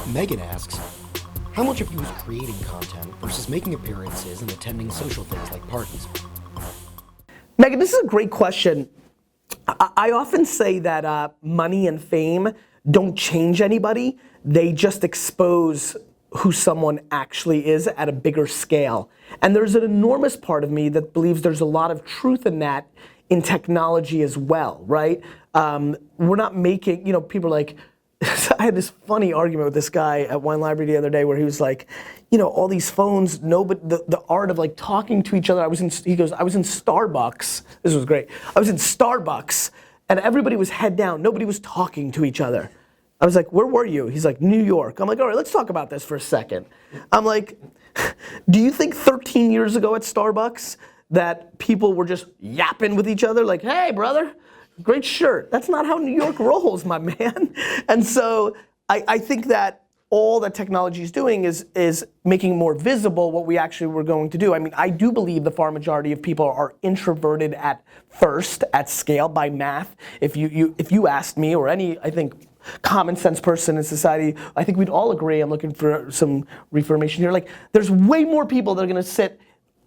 Megan asks, how much of you is creating content versus making appearances and attending social things like parties? Megan, this is a great question. I often say that money and fame don't change anybody. They just expose who someone actually is at a bigger scale. And there's an enormous part of me that believes there's a lot of truth in that in technology as well, right? We're not making, people are like, I had this funny argument with this guy at Wine Library the other day where he was like, all these phones, the art of like talking to each other. He goes, I was in Starbucks. This was great. I was in Starbucks and everybody was head down. Nobody was talking to each other. I was like, where were you? He's like, New York. I'm like, all right, let's talk about this for a second. I'm like, do you think 13 years ago at Starbucks that people were just yapping with each other like, hey, brother? Great shirt. That's not how New York rolls, my man. And so I think that all that technology is doing is making more visible what we actually were going to do. I mean, I do believe the far majority of people are introverted at first, at scale, by math. If you asked me or any, I think, common sense person in society, I think we'd all agree. I'm looking for some reformation here. Like, there's way more people that are gonna sit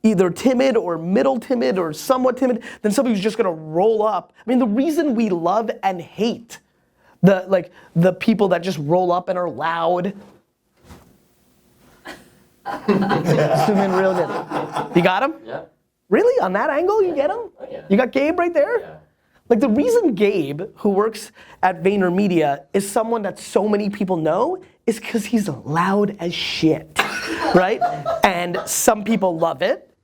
either timid or middle timid or somewhat timid than somebody who's just gonna roll up. I mean, the reason we love and hate the people that just roll up and are loud. Zoom in real good. You got him? Yeah. Really? On that angle, you get him? Oh, yeah. You got Gabe right there? Yeah. Like the reason Gabe, who works at VaynerMedia, is someone that so many people know is because he's loud as shit, right? And some people love it,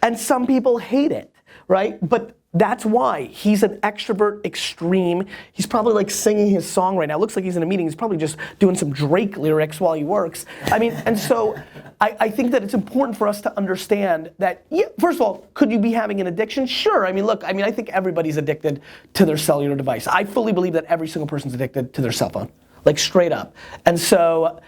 and some people hate it, right? But that's why he's an extrovert extreme. He's probably like singing his song right now. Looks like he's in a meeting. He's probably just doing some Drake lyrics while he works. I mean, and so I think that it's important for us to understand that, yeah, first of all, could you be having an addiction? Sure. I mean, look, I think everybody's addicted to their cellular device. I fully believe that every single person's addicted to their cell phone, like straight up. And so,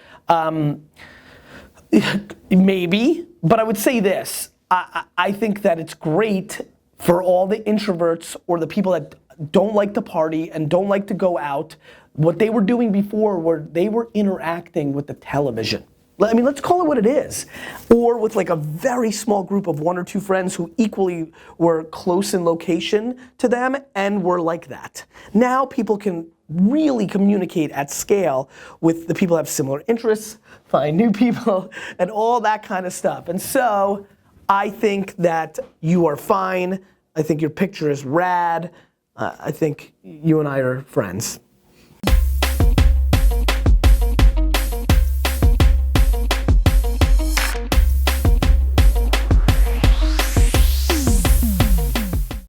maybe, but I would say this. I think that it's great for all the introverts or the people that don't like to party and don't like to go out. What they were doing before were they were interacting with the television. I mean, let's call it what it is. Or with like a very small group of one or two friends who equally were close in location to them and were like that. Now people can really communicate at scale with the people who have similar interests, find new people, and all that kind of stuff. And so, I think that you are fine. I think your picture is rad. I think you and I are friends.